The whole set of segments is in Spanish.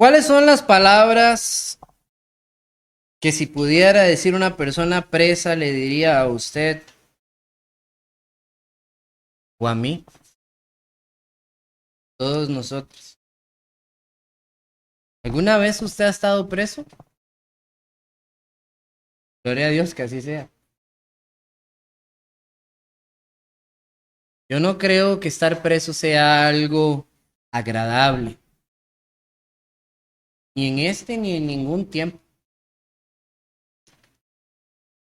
¿Cuáles son las palabras que si pudiera decir una persona presa le diría a usted o a mí, todos nosotros? ¿Alguna vez usted ha estado preso? Gloria a Dios que así sea. Yo no creo que estar preso sea algo agradable, ni en este ni en ningún tiempo.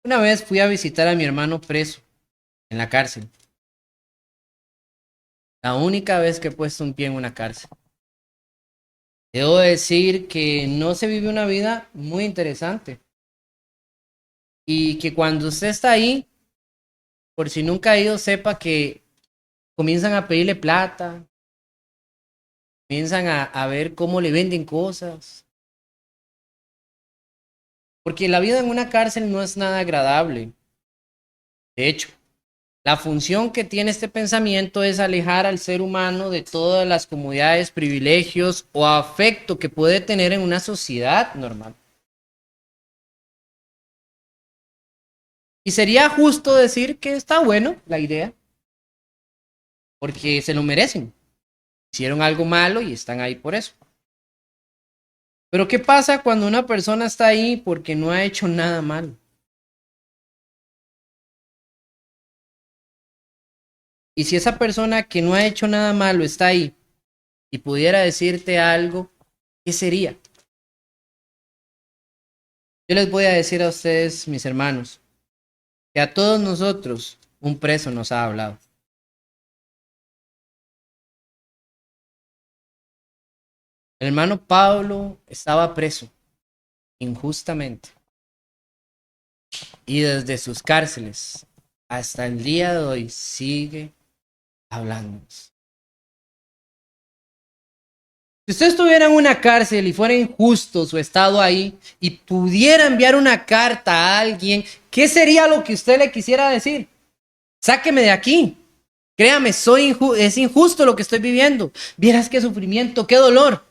Una vez fui a visitar a mi hermano preso en la cárcel. La única vez que he puesto un pie en una cárcel. Debo decir que no se vive una vida muy interesante. Y que cuando usted está ahí, por si nunca ha ido, sepa que comienzan a pedirle plata, comienzan a ver cómo le venden cosas. Porque la vida en una cárcel no es nada agradable. De hecho, la función que tiene este pensamiento es alejar al ser humano de todas las comodidades, privilegios o afecto que puede tener en una sociedad normal. Y sería justo decir que está bueno la idea, porque se lo merecen. Hicieron algo malo y están ahí por eso. Pero ¿qué pasa cuando una persona está ahí porque no ha hecho nada malo? Y si esa persona que no ha hecho nada malo está ahí y pudiera decirte algo, ¿qué sería? Yo les voy a decir a ustedes, mis hermanos, que a todos nosotros un preso nos ha hablado. El hermano Pablo estaba preso injustamente y desde sus cárceles hasta el día de hoy sigue hablándonos. Si usted estuviera en una cárcel y fuera injusto su estado ahí y pudiera enviar una carta a alguien, ¿qué sería lo que usted le quisiera decir? Sáqueme de aquí. Créame, es injusto lo que estoy viviendo. Vieras qué sufrimiento, qué dolor.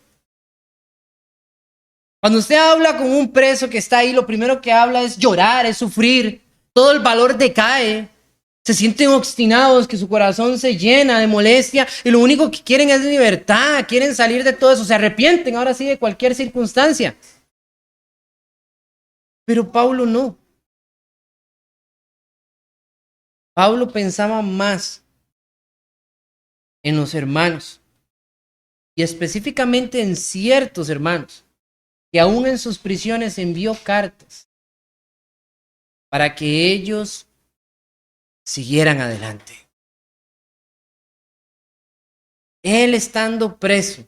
Cuando usted habla con un preso que está ahí, lo primero que habla es llorar, es sufrir. Todo el valor decae. Se sienten obstinados, que su corazón se llena de molestia y lo único que quieren es libertad, quieren salir de todo eso, se arrepienten ahora sí de cualquier circunstancia. Pero Pablo no. Pablo pensaba más en los hermanos y específicamente en ciertos hermanos que aún en sus prisiones envió cartas para que ellos siguieran adelante. Él estando preso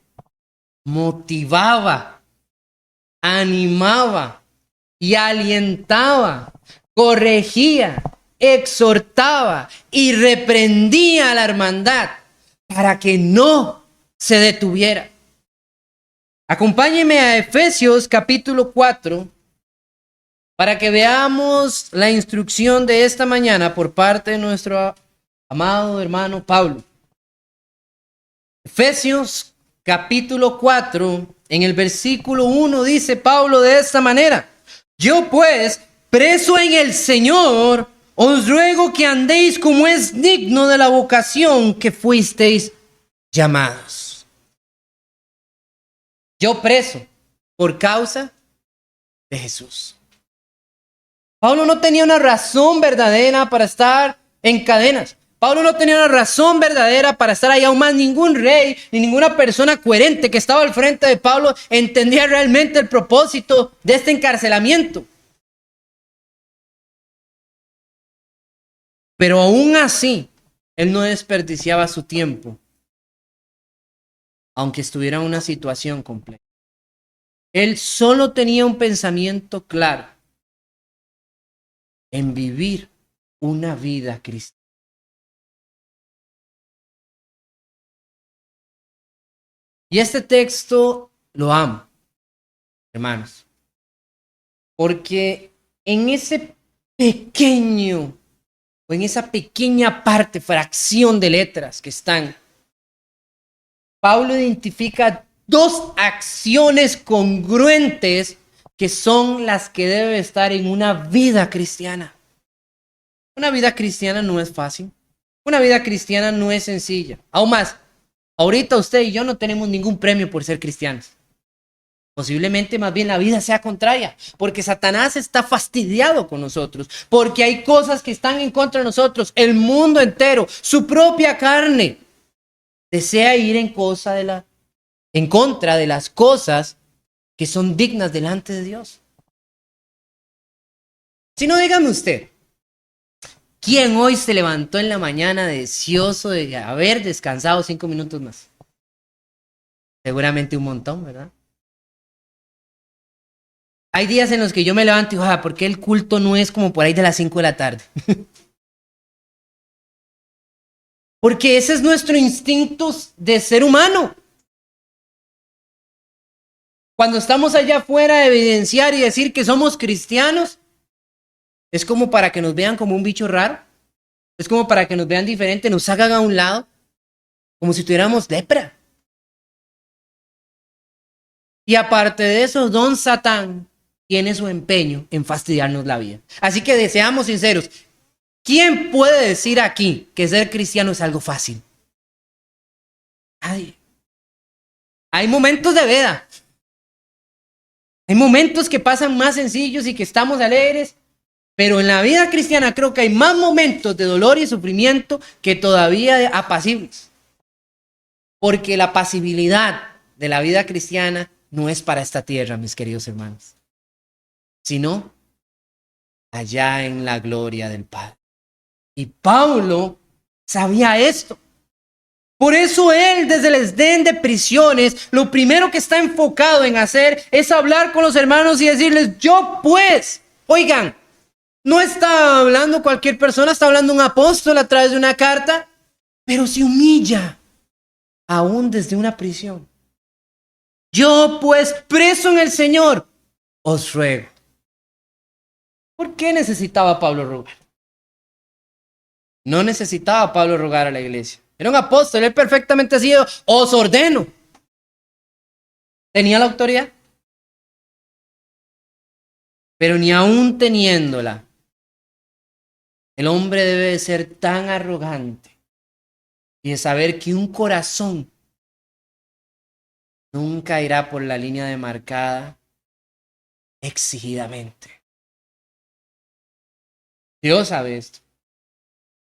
motivaba, animaba y alientaba, corregía, exhortaba y reprendía a la hermandad para que no se detuviera. Acompáñeme a Efesios capítulo 4 para que veamos la instrucción de esta mañana por parte de nuestro amado hermano Pablo. Efesios capítulo 4, en el versículo 1 dice Pablo de esta manera: yo pues, preso en el Señor, os ruego que andéis como es digno de la vocación que fuisteis llamados. Yo preso por causa de Jesús. Pablo no tenía una razón verdadera para estar en cadenas. Pablo no tenía una razón verdadera para estar ahí. Aún más ningún rey ni ninguna persona coherente que estaba al frente de Pablo entendía realmente el propósito de este encarcelamiento. Pero aún así, él no desperdiciaba su tiempo, aunque estuviera en una situación compleja. Él solo tenía un pensamiento claro en vivir una vida cristiana. Y este texto lo amo, hermanos, porque en ese pequeño o en esa pequeña parte, fracción de letras que están, Pablo identifica dos acciones congruentes que son las que deben estar en una vida cristiana. Una vida cristiana no es fácil. Una vida cristiana no es sencilla. Aún más, ahorita usted y yo no tenemos ningún premio por ser cristianos. Posiblemente más bien la vida sea contraria, porque Satanás está fastidiado con nosotros, porque hay cosas que están en contra de nosotros, el mundo entero, su propia carne, desea ir en contra de las cosas que son dignas delante de Dios. Si no, dígame usted, ¿quién hoy se levantó en la mañana deseoso de haber descansado 5 minutos más? Seguramente un montón, ¿verdad? Hay días en los que yo me levanto y digo, ¿por qué el culto no es como por ahí de las 5 de la tarde? Porque ese es nuestro instinto de ser humano. Cuando estamos allá afuera de evidenciar y decir que somos cristianos, es como para que nos vean como un bicho raro. Es como para que nos vean diferente, nos hagan a un lado, como si tuviéramos lepra. Y aparte de eso, don Satán tiene su empeño en fastidiarnos la vida. Así que seamos sinceros. ¿Quién puede decir aquí que ser cristiano es algo fácil? Nadie. Hay momentos de veda. Hay momentos que pasan más sencillos y que estamos alegres. Pero en la vida cristiana creo que hay más momentos de dolor y sufrimiento que todavía apacibles. Porque la pasibilidad de la vida cristiana no es para esta tierra, mis queridos hermanos, sino allá en la gloria del Padre. Y Pablo sabía esto. Por eso él, desde el desdén de prisiones, lo primero que está enfocado en hacer es hablar con los hermanos y decirles, yo pues, oigan, no está hablando cualquier persona, está hablando un apóstol a través de una carta, pero se humilla aún desde una prisión. Yo pues, preso en el Señor, os ruego. ¿Por qué necesitaba Pablo rogar? No necesitaba Pablo rogar a la iglesia. Era un apóstol, él perfectamente decía, os ordeno. ¿Tenía la autoridad? Pero ni aún teniéndola, el hombre debe de ser tan arrogante y de saber que un corazón nunca irá por la línea demarcada exigidamente. Dios sabe esto.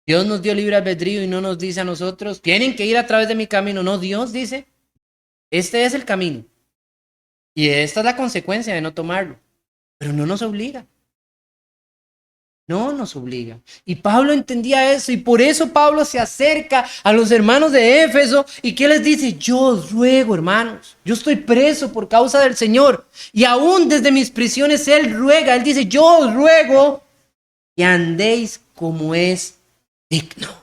Dios nos dio libre albedrío y no nos dice a nosotros, tienen que ir a través de mi camino. No, Dios dice, este es el camino. Y esta es la consecuencia de no tomarlo. Pero no nos obliga. No nos obliga. Y Pablo entendía eso y por eso Pablo se acerca a los hermanos de Éfeso y ¿qué les dice? Yo os ruego, hermanos, yo estoy preso por causa del Señor y aún desde mis prisiones Él ruega, Él dice, yo os ruego que andéis como es digno.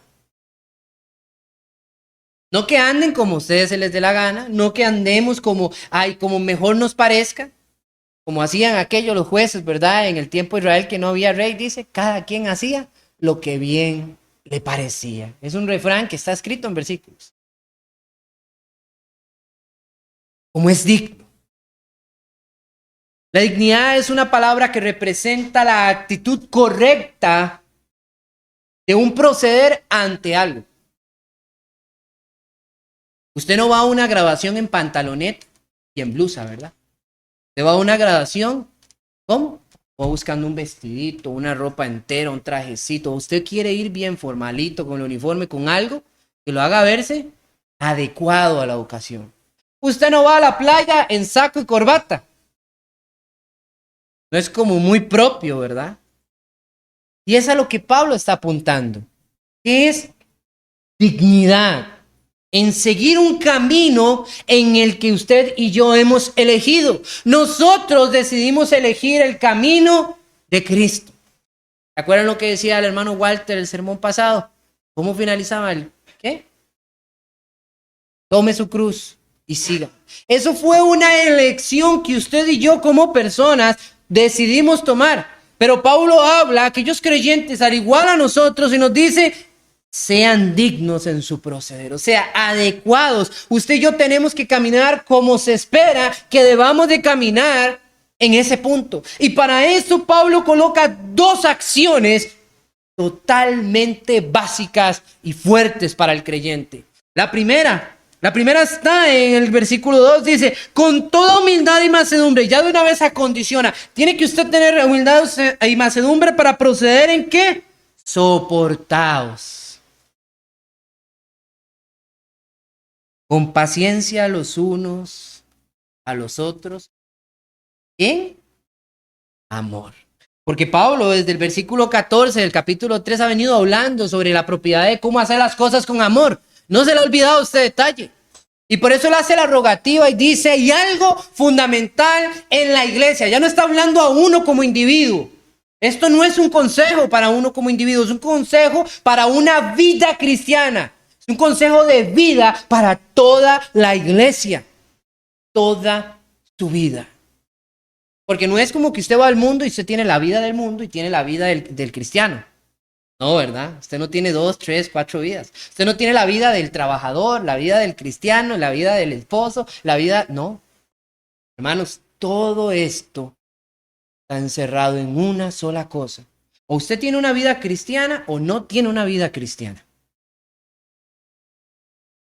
No que anden como a ustedes se les dé la gana, no que andemos como mejor nos parezca, como hacían aquellos los jueces, ¿verdad? En el tiempo de Israel que no había rey, dice, cada quien hacía lo que bien le parecía. Es un refrán que está escrito en versículos. Como es digno. La dignidad es una palabra que representa la actitud correcta de un proceder ante algo. Usted no va a una grabación en pantaloneta y en blusa, ¿verdad? Usted va a una grabación, ¿cómo? O buscando un vestidito, una ropa entera, un trajecito. Usted quiere ir bien formalito, con el uniforme, con algo que lo haga verse adecuado a la ocasión. Usted no va a la playa en saco y corbata. No es como muy propio, ¿verdad? Y es a lo que Pablo está apuntando, que es dignidad, en seguir un camino en el que usted y yo hemos elegido. Nosotros decidimos elegir el camino de Cristo. ¿Se acuerdan lo que decía el hermano Walter el sermón pasado? ¿Cómo finalizaba el qué? Tome su cruz y siga. Eso fue una elección que usted y yo como personas decidimos tomar. Pero Pablo habla a aquellos creyentes al igual a nosotros y nos dice, sean dignos en su proceder, o sea, adecuados. Usted y yo tenemos que caminar como se espera que debamos de caminar en ese punto. Y para eso Pablo coloca dos acciones totalmente básicas y fuertes para el creyente. La primera está en el versículo 2, dice, con toda humildad y mansedumbre. Ya de una vez acondiciona, tiene que usted tener humildad y mansedumbre para proceder en ¿qué? Soportaos con paciencia los unos a los otros en amor. Porque Pablo desde el versículo 14 del capítulo 3 ha venido hablando sobre la propiedad de cómo hacer las cosas con amor. No se le ha olvidado este detalle. Y por eso él hace la rogativa y dice, hay algo fundamental en la iglesia. Ya no está hablando a uno como individuo. Esto no es un consejo para uno como individuo, es un consejo para una vida cristiana. Es un consejo de vida para toda la iglesia. Toda su vida. Porque no es como que usted va al mundo y usted tiene la vida del mundo y tiene la vida del cristiano. No, ¿verdad? Usted no tiene 2, 3, 4 vidas. Usted no tiene la vida del trabajador, la vida del cristiano, la vida del esposo, la vida... No. Hermanos, todo esto está encerrado en una sola cosa. O usted tiene una vida cristiana o no tiene una vida cristiana.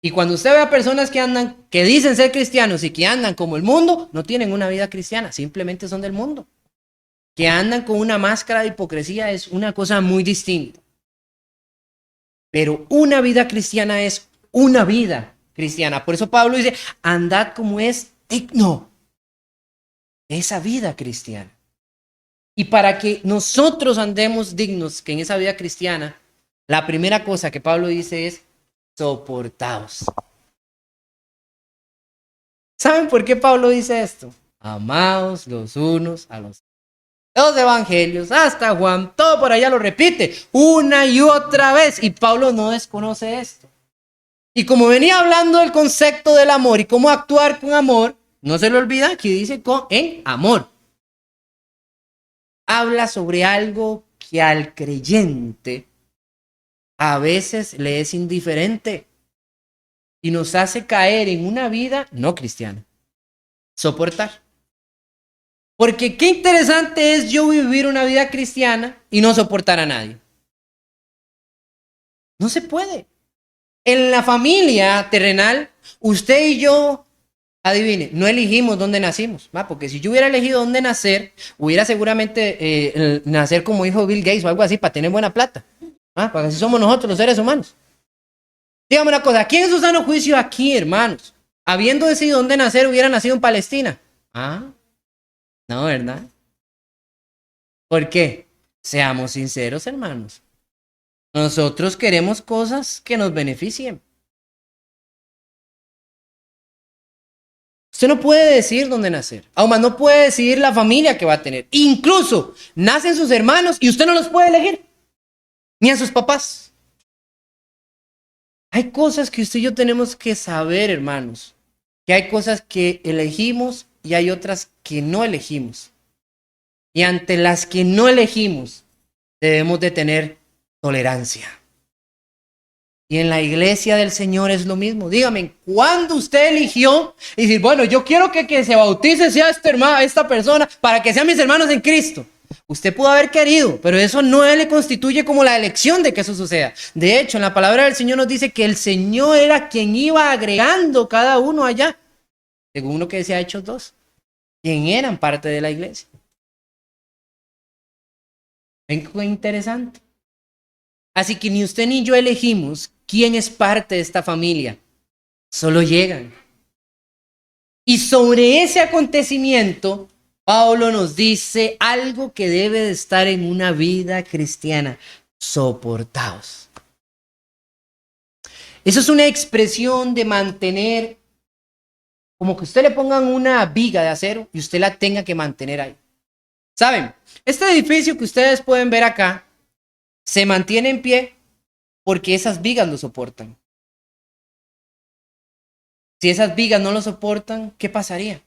Y cuando usted ve a personas que dicen ser cristianos y que andan como el mundo, no tienen una vida cristiana, simplemente son del mundo. Que andan con una máscara de hipocresía es una cosa muy distinta. Pero una vida cristiana es una vida cristiana. Por eso Pablo dice, andad como es digno. Esa vida cristiana. Y para que nosotros andemos dignos que en esa vida cristiana, la primera cosa que Pablo dice es, soportaos. ¿Saben por qué Pablo dice esto? Amaos los unos a los otros. Los evangelios, hasta Juan, todo por allá lo repite una y otra vez. Y Pablo no desconoce esto. Y como venía hablando del concepto del amor y cómo actuar con amor, no se le olvida que dice en amor. Habla sobre algo que al creyente a veces le es indiferente y nos hace caer en una vida no cristiana. Soportar. Porque qué interesante es yo vivir una vida cristiana y no soportar a nadie. No se puede. En la familia terrenal, usted y yo, adivine, no elegimos dónde nacimos. Porque si yo hubiera elegido dónde nacer, hubiera seguramente nacer como hijo de Bill Gates o algo así para tener buena plata. Porque así somos nosotros los seres humanos. Dígame una cosa, ¿quién en su sano juicio aquí, hermanos? Habiendo decidido dónde nacer, hubiera nacido en Palestina. No, ¿verdad? ¿Por qué? Seamos sinceros, hermanos. Nosotros queremos cosas que nos beneficien. Usted no puede decidir dónde nacer. Aún más no puede decidir la familia que va a tener. Incluso nacen sus hermanos y usted no los puede elegir. Ni a sus papás. Hay cosas que usted y yo tenemos que saber, hermanos. Que hay cosas que elegimos y hay otras que no elegimos. Y ante las que no elegimos, debemos de tener tolerancia. Y en la iglesia del Señor es lo mismo. Dígame, ¿cuándo usted eligió y decir, bueno, yo quiero que se bautice sea esta persona para que sean mis hermanos en Cristo? Usted pudo haber querido, pero eso no le constituye como la elección de que eso suceda. De hecho, en la palabra del Señor nos dice que el Señor era quien iba agregando cada uno allá, según lo que decía Hechos 2, quien eran parte de la iglesia. ¿Ven qué interesante? Así que ni usted ni yo elegimos quién es parte de esta familia. Solo llegan. Y sobre ese acontecimiento, Pablo nos dice algo que debe de estar en una vida cristiana. Soportaos. Eso es una expresión de mantener, como que usted le pongan una viga de acero y usted la tenga que mantener ahí. ¿Saben? Este edificio que ustedes pueden ver acá se mantiene en pie porque esas vigas lo soportan. Si esas vigas no lo soportan, ¿qué pasaría?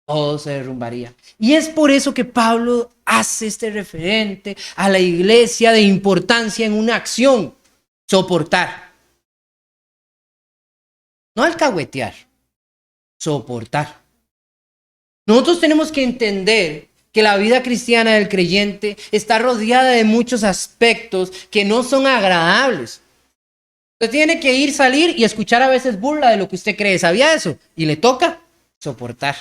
Todo se derrumbaría. Y es por eso que Pablo hace este referente a la iglesia de importancia en una acción. Soportar. No alcahuetear, soportar. Nosotros tenemos que entender que la vida cristiana del creyente está rodeada de muchos aspectos que no son agradables. Usted tiene que salir y escuchar a veces burla de lo que usted cree. ¿Sabía eso? Y le toca soportar.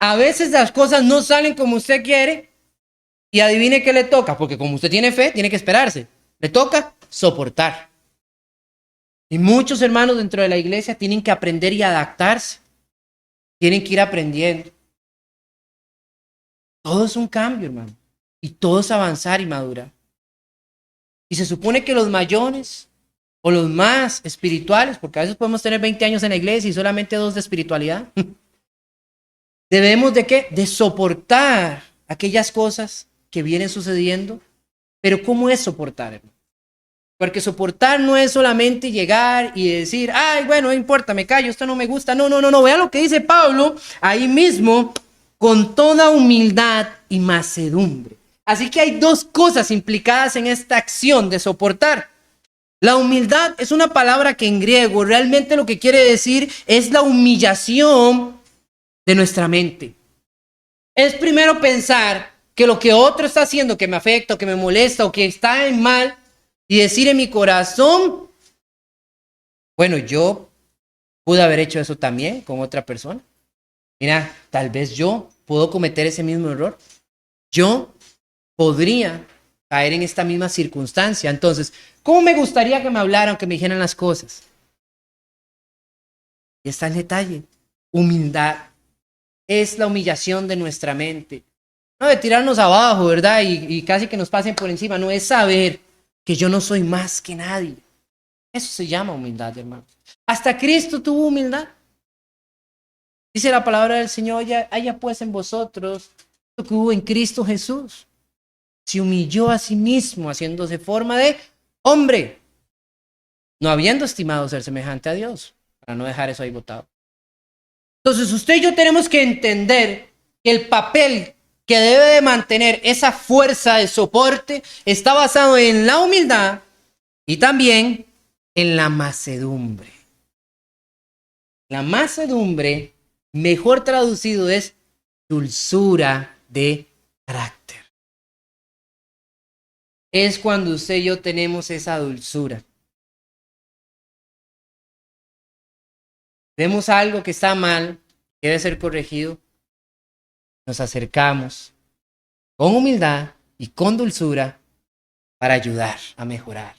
A veces las cosas no salen como usted quiere y adivine qué le toca, porque como usted tiene fe, tiene que esperarse. Le toca soportar. Y muchos hermanos dentro de la iglesia tienen que aprender y adaptarse. Tienen que ir aprendiendo. Todo es un cambio, hermano. Y todo es avanzar y madurar. Y se supone que los mayores o los más espirituales, porque a veces podemos tener 20 años en la iglesia y solamente 2 de espiritualidad, debemos de ¿qué? De soportar aquellas cosas que vienen sucediendo. Pero ¿cómo es soportar, hermano? Porque soportar no es solamente llegar y decir, ay, bueno, no importa, me callo, esto no me gusta. No, no, no, no. Vean lo que dice Pablo ahí mismo, con toda humildad y mansedumbre. Así que hay 2 cosas implicadas en esta acción de soportar. La humildad es una palabra que en griego realmente lo que quiere decir es la humillación de nuestra mente. Es primero pensar que lo que otro está haciendo que me afecta o que me molesta o que está en mal, y decir en mi corazón, bueno, yo pude haber hecho eso también con otra persona. Mira, tal vez yo puedo cometer ese mismo error. Yo podría caer en esta misma circunstancia. Entonces, ¿cómo me gustaría que me hablaran, que me dijeran las cosas? Y está el detalle. Humildad. Es la humillación de nuestra mente. No de tirarnos abajo, ¿verdad? Y casi que nos pasen por encima. No, es saber que yo no soy más que nadie. Eso se llama humildad, hermanos. Hasta Cristo tuvo humildad. Dice la palabra del Señor, haya pues en vosotros lo que hubo en Cristo Jesús. Se humilló a sí mismo, haciéndose forma de hombre, no habiendo estimado ser semejante a Dios, para no dejar eso ahí botado. Entonces usted y yo tenemos que entender que el papel que debe de mantener esa fuerza de soporte está basado en la humildad y también en la mansedumbre. La mansedumbre, mejor traducido, es dulzura de carácter. Es cuando usted y yo tenemos esa dulzura. Vemos algo que está mal, que debe ser corregido, nos acercamos con humildad y con dulzura para ayudar a mejorar.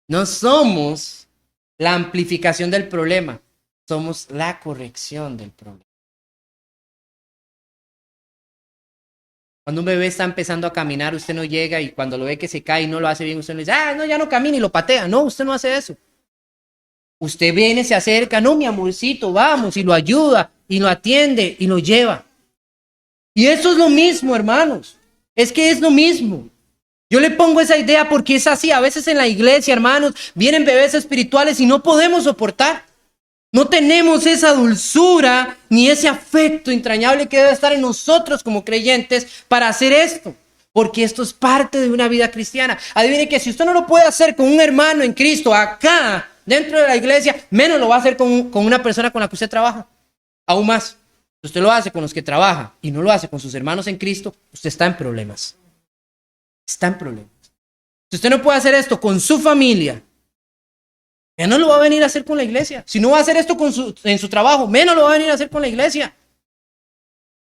No somos la amplificación del problema, somos la corrección del problema. Cuando un bebé está empezando a caminar, usted no llega y cuando lo ve que se cae y no lo hace bien, usted no dice, no, ya no camina y lo patea. No, usted no hace eso. Usted viene, se acerca, no, mi amorcito, vamos, y lo ayuda, y lo atiende, y lo lleva. Y eso es lo mismo, hermanos. Es que es lo mismo. Yo le pongo esa idea porque es así. A veces en la iglesia, hermanos, vienen bebés espirituales y no podemos soportar. No tenemos esa dulzura ni ese afecto entrañable que debe estar en nosotros como creyentes para hacer esto. Porque esto es parte de una vida cristiana. Adivine que si usted no lo puede hacer con un hermano en Cristo acá, dentro de la iglesia, menos lo va a hacer con una persona con la que usted trabaja. Aún más, si usted lo hace con los que trabaja y no lo hace con sus hermanos en Cristo, usted está en problemas. Está en problemas. Si usted no puede hacer esto con su familia, menos lo va a venir a hacer con la iglesia. Si no va a hacer esto en su trabajo, menos lo va a venir a hacer con la iglesia.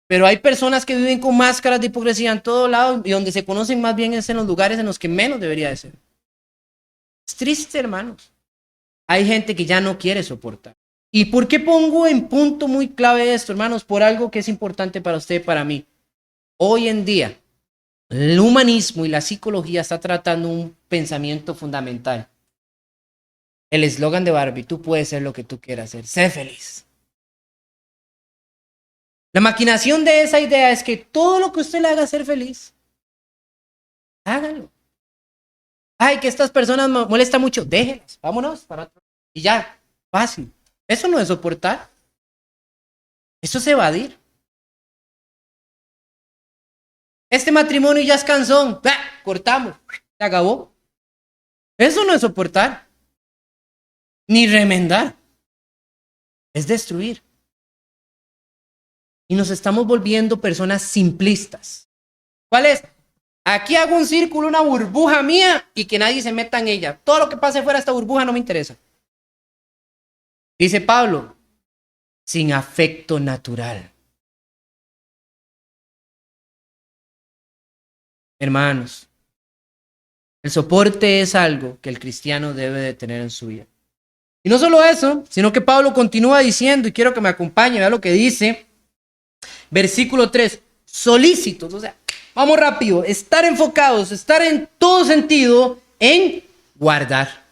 Pero hay personas que viven con máscaras de hipocresía en todo lado y donde se conocen más bien es en los lugares en los que menos debería de ser. Es triste, hermanos. Hay gente que ya no quiere soportar. ¿Y por qué pongo en punto muy clave esto, hermanos? Por algo que es importante para usted y para mí. Hoy en día, el humanismo y la psicología está tratando un pensamiento fundamental. El eslogan de Barbie, tú puedes ser lo que tú quieras ser, sé feliz. La maquinación de esa idea es que todo lo que usted le haga ser feliz, hágalo. Ay, que estas personas me molestan mucho, déjelas, vámonos para otro. Y ya, fácil. Eso no es soportar. Eso es evadir. Este matrimonio ya es cansón, cortamos, se acabó. Eso no es soportar, ni remendar, es destruir. Y nos estamos volviendo personas simplistas. ¿Cuál es? Aquí hago un círculo, una burbuja mía y que nadie se meta en ella. Todo lo que pase fuera de esta burbuja no me interesa. Dice Pablo, sin afecto natural. Hermanos, el soporte es algo que el cristiano debe de tener en su vida. Y no solo eso, sino que Pablo continúa diciendo, y quiero que me acompañe, vea lo que dice, versículo 3, solícitos, o sea, vamos rápido, estar enfocados, estar en todo sentido en guardar,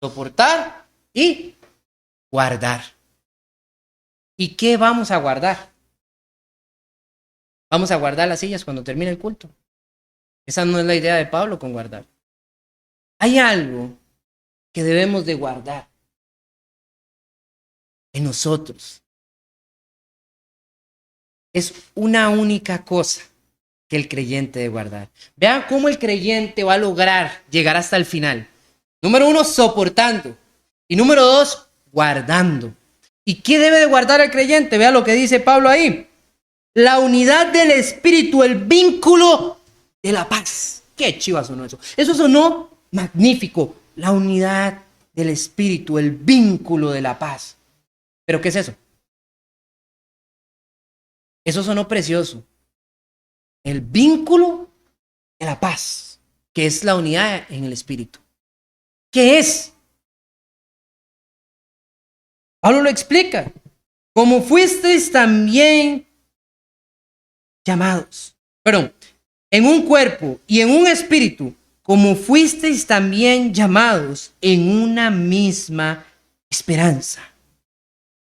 soportar y guardar. ¿Y qué vamos a guardar? Vamos a guardar las sillas cuando termine el culto. Esa no es la idea de Pablo con guardar. Hay algo que debemos de guardar en nosotros. Es una única cosa que el creyente debe guardar. Vean cómo el creyente va a lograr llegar hasta el final. Número 1, soportando. Y número 2, guardando. ¿Y qué debe de guardar el creyente? Vean lo que dice Pablo ahí. La unidad del espíritu, el vínculo de la paz. Qué chiva sonó eso. Eso sonó magnífico. La unidad del espíritu, el vínculo de la paz. ¿Pero qué es eso? Eso sonó precioso. El vínculo de la paz, que es la unidad en el espíritu. ¿Qué es? Pablo lo explica. Como fuisteis también llamados. Perdón, en un cuerpo y en un espíritu, como fuisteis también llamados en una misma esperanza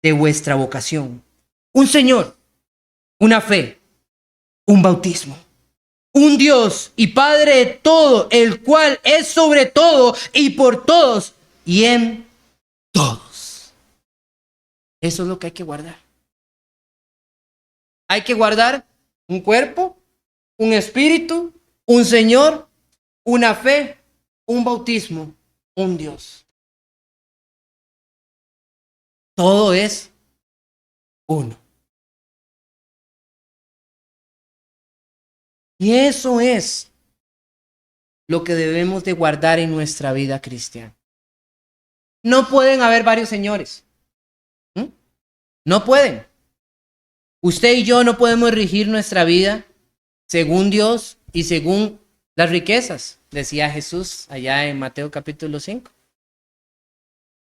de vuestra vocación. Un Señor, una fe, un bautismo, un Dios y Padre de todo, el cual es sobre todo y por todos y en todos. Eso es lo que hay que guardar. Hay que guardar un cuerpo, un espíritu, un Señor, una fe, un bautismo, un Dios. Todo es uno. Y eso es lo que debemos de guardar en nuestra vida cristiana. No pueden haber varios señores. No pueden. Usted y yo no podemos regir nuestra vida según Dios y según las riquezas, decía Jesús allá en Mateo capítulo 5.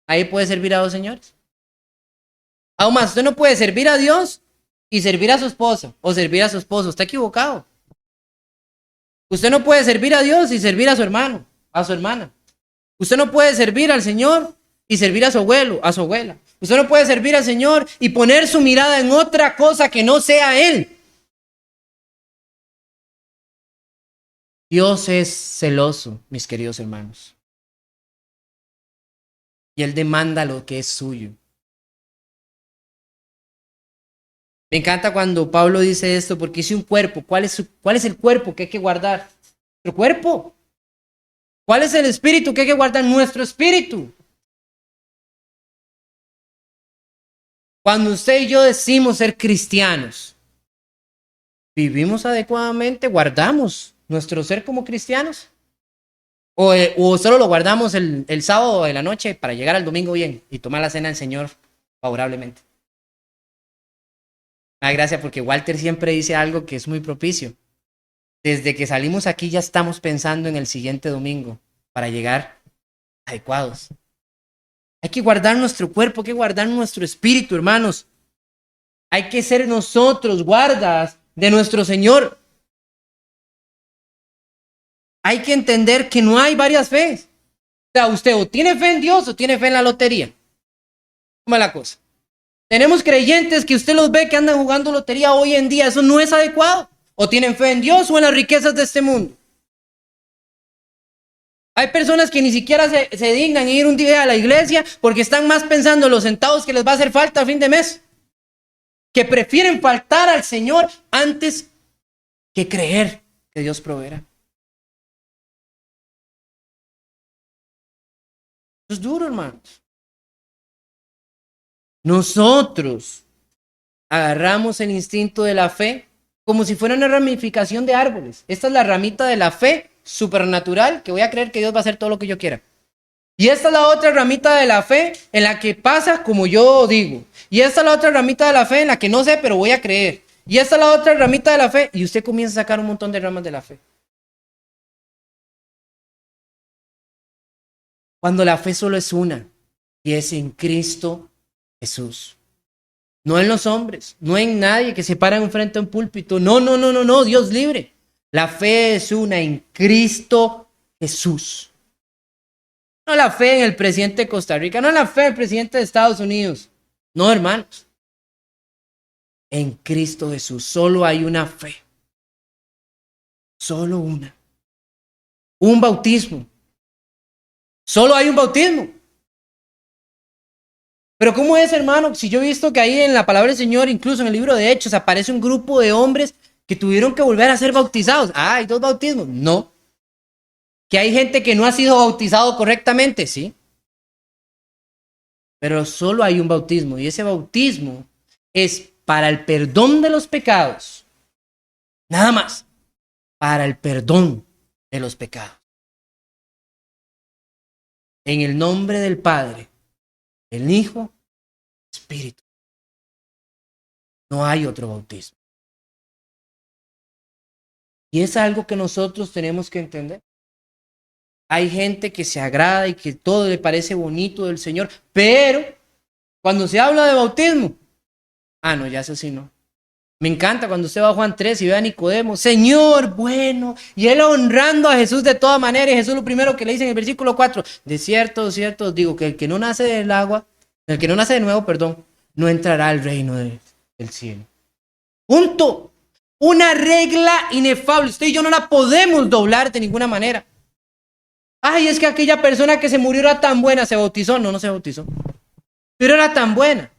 Ahí puede servir a dos señores. Aún más, usted no puede servir a Dios y servir a su esposa o servir a su esposo. Está equivocado. Usted no puede servir a Dios y servir a su hermano, a su hermana. Usted no puede servir al Señor y servir a su abuelo, a su abuela. Usted no puede servir al Señor y poner su mirada en otra cosa que no sea Él. Dios es celoso, mis queridos hermanos. Y Él demanda lo que es suyo. Me encanta cuando Pablo dice esto porque dice un cuerpo. ¿Cuál es el cuerpo que hay que guardar? Nuestro cuerpo. ¿Cuál es el espíritu que hay que guardar? Nuestro espíritu. Cuando usted y yo decimos ser cristianos, ¿vivimos adecuadamente? ¿Guardamos nuestro ser como cristianos? ¿O solo lo guardamos el sábado de la noche para llegar al domingo bien y tomar la cena del Señor favorablemente? Gracias porque Walter siempre dice algo que es muy propicio. Desde que salimos aquí ya estamos pensando en el siguiente domingo para llegar adecuados. Hay que guardar nuestro cuerpo, hay que guardar nuestro espíritu, hermanos. Hay que ser nosotros guardas de nuestro Señor. Hay que entender que no hay varias fees. O sea, usted o tiene fe en Dios o tiene fe en la lotería. ¿Cómo es la cosa? Tenemos creyentes que usted los ve que andan jugando lotería hoy en día. Eso no es adecuado. O tienen fe en Dios o en las riquezas de este mundo. Hay personas que ni siquiera se dignan ir un día a la iglesia porque están más pensando en los centavos que les va a hacer falta a fin de mes. Que prefieren faltar al Señor antes que creer que Dios proveerá. Es duro, hermanos. Nosotros agarramos el instinto de la fe como si fuera una ramificación de árboles. Esta es la ramita de la fe supernatural, que voy a creer que Dios va a hacer todo lo que yo quiera. Y esta es la otra ramita de la fe en la que pasa como yo digo. Y esta es la otra ramita de la fe en la que no sé, pero voy a creer. Y esta es la otra ramita de la fe. Y usted comienza a sacar un montón de ramas de la fe. Cuando la fe solo es una. Y es en Cristo Jesús. No en los hombres. No en nadie que se para enfrente a un púlpito. No, no, no, no, no. Dios libre. La fe es una en Cristo Jesús. No la fe en el presidente de Costa Rica. No la fe en el presidente de Estados Unidos. No, hermanos. En Cristo Jesús solo hay una fe. Solo una. Un bautismo. Solo hay un bautismo. Pero ¿cómo es, hermano? Si yo he visto que ahí en la palabra del Señor, incluso en el libro de Hechos, aparece un grupo de hombres que tuvieron que volver a ser bautizados. Ah, hay 2 bautismos. No. Que hay gente que no ha sido bautizado correctamente, sí. Pero solo hay un bautismo. Y ese bautismo es para el perdón de los pecados. Nada más. Para el perdón de los pecados. En el nombre del Padre, el Hijo, Espíritu. No hay otro bautismo. Y es algo que nosotros tenemos que entender. Hay gente que se agrada y que todo le parece bonito del Señor, pero cuando se habla de bautismo, no, ya eso sí no. Me encanta cuando usted va a Juan 3 y ve a Nicodemo, Señor, bueno, y él honrando a Jesús de toda manera, y Jesús lo primero que le dice en el versículo 4, de cierto, os digo que el que no nace del agua, el que no nace de nuevo, perdón, no entrará al reino del cielo. Punto. Una regla inefable. Usted y yo no la podemos doblar de ninguna manera. Ay, es que aquella persona que se murió era tan buena, ¿se bautizó? No, no se bautizó. Pero era tan buena.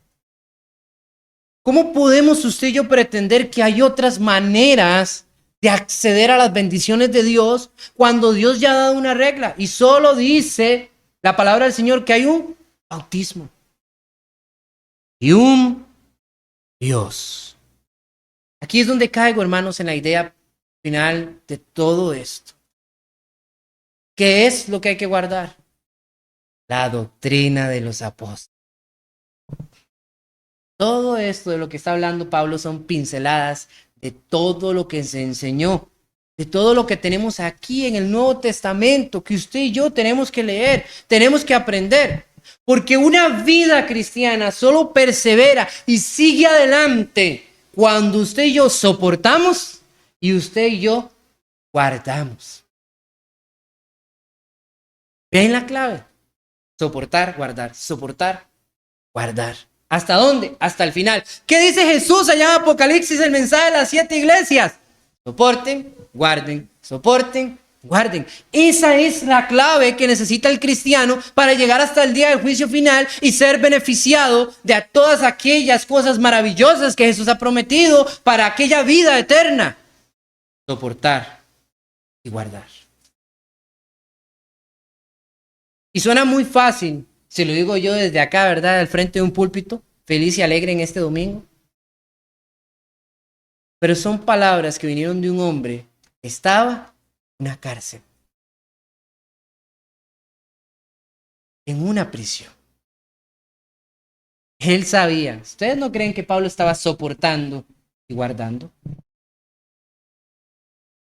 ¿Cómo podemos usted y yo pretender que hay otras maneras de acceder a las bendiciones de Dios cuando Dios ya ha dado una regla? Y solo dice la palabra del Señor que hay un bautismo y un Dios. Aquí es donde caigo, hermanos, en la idea final de todo esto. ¿Qué es lo que hay que guardar? La doctrina de los apóstoles. Todo esto de lo que está hablando Pablo son pinceladas de todo lo que se enseñó, de todo lo que tenemos aquí en el Nuevo Testamento, que usted y yo tenemos que leer, tenemos que aprender. Porque una vida cristiana solo persevera y sigue adelante cuando usted y yo soportamos y usted y yo guardamos. ¿Ven la clave? Soportar, guardar, soportar, guardar. ¿Hasta dónde? Hasta el final. ¿Qué dice Jesús allá en Apocalipsis, el mensaje de las 7 iglesias? Soporten, guarden, soporten, guarden. Esa es la clave que necesita el cristiano para llegar hasta el día del juicio final y ser beneficiado de todas aquellas cosas maravillosas que Jesús ha prometido para aquella vida eterna. Soportar y guardar. Y suena muy fácil, si lo digo yo desde acá, ¿verdad? Al frente de un púlpito, feliz y alegre en este domingo. Pero son palabras que vinieron de un hombre que estaba en una cárcel, en una prisión. Él sabía. ¿Ustedes no creen que Pablo estaba soportando y guardando?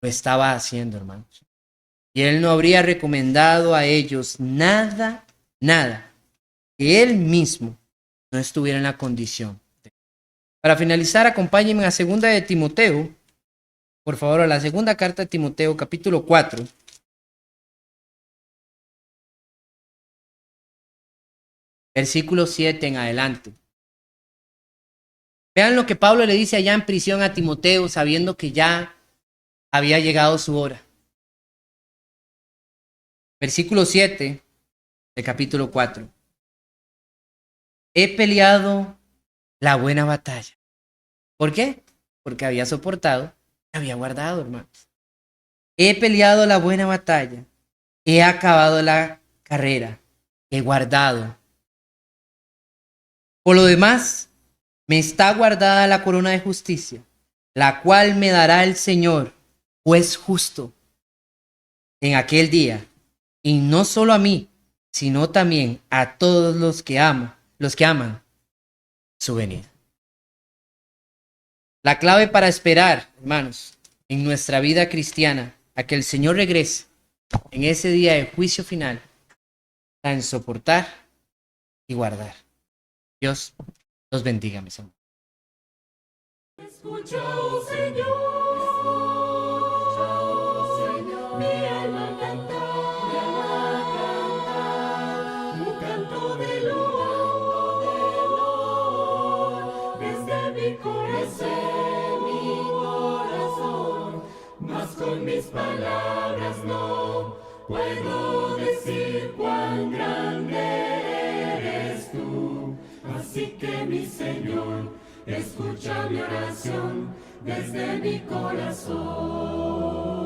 Lo estaba haciendo, hermanos. Y él no habría recomendado a ellos nada, que él mismo no estuviera en la condición. Para finalizar, acompáñenme a 2 de Timoteo, por favor, a la 2ª carta de Timoteo, capítulo 4. Versículo 7 en adelante. Vean lo que Pablo le dice allá en prisión a Timoteo, sabiendo que ya había llegado su hora. Versículo 7 del capítulo 4. He peleado la buena batalla. ¿Por qué? Porque había soportado, había guardado, hermanos. He peleado la buena batalla. He acabado la carrera. he guardado. Por lo demás, me está guardada la corona de justicia, la cual me dará el Señor, juez justo, en aquel día, y no solo a mí, sino también a todos los que aman su venida. La clave para esperar, hermanos, en nuestra vida cristiana, a que el Señor regrese en ese día de juicio final, está en soportar y guardar. Dios los bendiga, mis hermanos. Escucha, oh Señor, mi alma canta, un canto de loor, desde mi corazón, mas con mis palabras no puedo decir cuán grande eres tú. Así que mi Señor, escucha mi oración desde mi corazón.